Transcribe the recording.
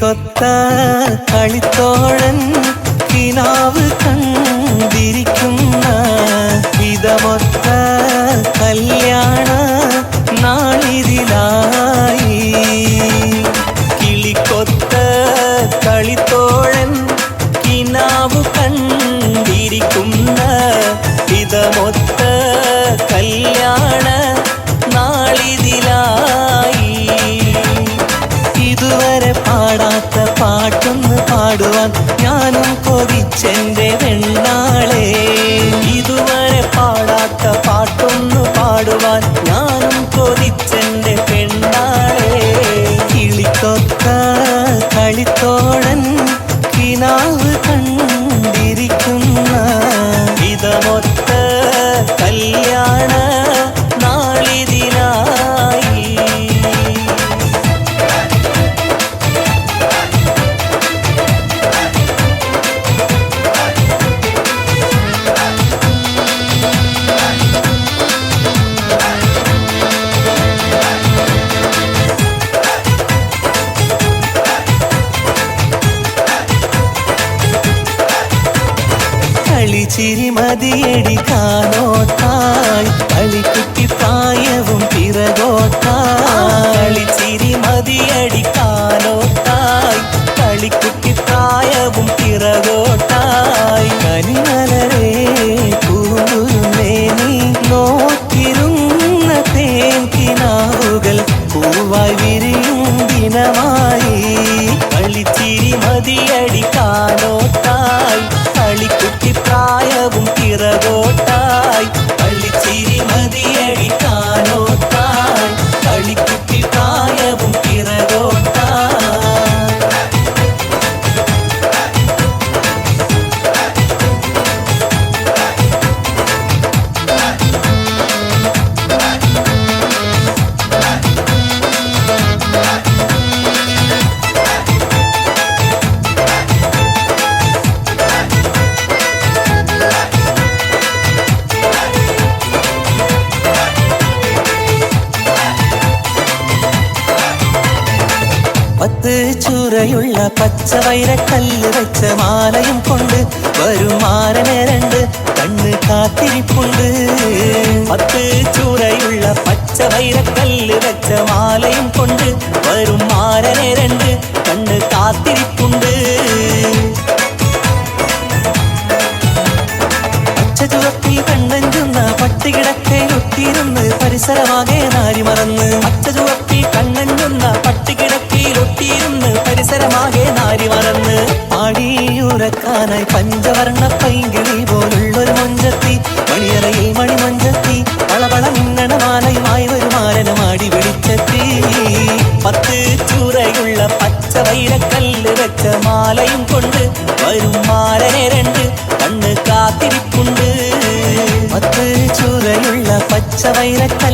കിളിക്കൊത്ത കളിത്തോഴൻ കിനാവ് കണ്ടിരിക്കുന്ന വിധമൊത്ത കല്യാണ നാളിതിലായി. കിളിക്കൊത്ത കളിത്തോഴൻ കിനാവ് കണ്ടിരിക്കുന്ന വിധമൊത്ത കല്യാണ നാളിതിലായി. ഇതുവരെ പാടാത്ത പാട്ടൊന്ന് പാടുവാൻ ഞാനും കൊതിച്ചെന്റെ പെണ്ണാളെ. ഇതുവരെ പാടാത്ത പാട്ടൊന്ന് പാടുവാൻ ഞാനും കൊതിച്ചെന്റെ പെണ്ണാളെ. കിളിക്കൊത്ത കളിത്തോഴൻ കിനാവ് കണ്ടിരിക്കുന്ന വിധമൊത്ത കല്യാണ നാളിതിലായി. കളിച്ചിരി മതിയടിക്കാനോട്ടായി കളിക്കുട്ടി പ്രായവും പിറകോട്ടായി. കളിച്ചിരി മതിയടിക്കാനോട്ടായി കളിക്കുട്ടി പ്രായവും പിറകോട്ടായി. കനിമലരേ പൂവുന്നേ നീ നോക്കിരുന്ന തേൻകിനാവുകൾ പൂവായി വിരിയും ദിനമായി. കളിച്ചിരി മതിയടിക്കാനോട്ടായി കളിക്കുട്ടി പ്രായവും പിറകോട്ടായി. കളിച്ചിരി മതിയടിക്കാനോട്ടായി കളിക്കുട്ടി പ്രായവും പിറകോട്ടായി. പത്ത് ചുരയുള്ള പച്ചവൈരക്കല്ല് വെച്ച മാലയും കൊണ്ട് വരും മാരനെ രണ്ട് കണ്ണ് കാത്തിരിപ്പുണ്ട്. പത്ത് ചുരയുള്ള പച്ചവൈരക്കല്ല് വെച്ച മാലയും കൊണ്ട് വരും മാരനെ രണ്ട് കണ്ണ് കാത്തിരിപ്പുണ്ട്. പച്ചചുവപ്പിൽ കണ്ണഞ്ചുന്ന പട്ടികിടക്കയിലൊട്ടിയിരുന്ന് പരിസരമാകെ നാരി മറന്ന്. പച്ചചുവപ്പിൽ കണ്ണഞ്ചുന്ന പട്ടികിടക്കയിലൊട്ടിയിരുന്ന് പരിസരമാകെ നാരി മറന്ന്. പാടിയുറക്കാനായി പഞ്ചവർണ്ണ പൈങ്കിളി പോലുള്ളൊരു മൊഞ്ചത്തി മണിയറയിൽ മണിമൊഞ്ചത്തി വളവള മിന്നണ മാലയുമായി ഒരു മാരനമാടി വിളിച്ചെത്തി. പത്ത് ചൂറയുള്ള പച്ചവൈരക്കല്ല് വെച്ച മാലയും കൊണ്ട് വരും മാരനെ രണ്ട് കണ്ണ് കാത്തിരിപ്പുണ്ട്. പത്ത് ചൂരയുള്ള പച്ചവൈരക്കല്ല്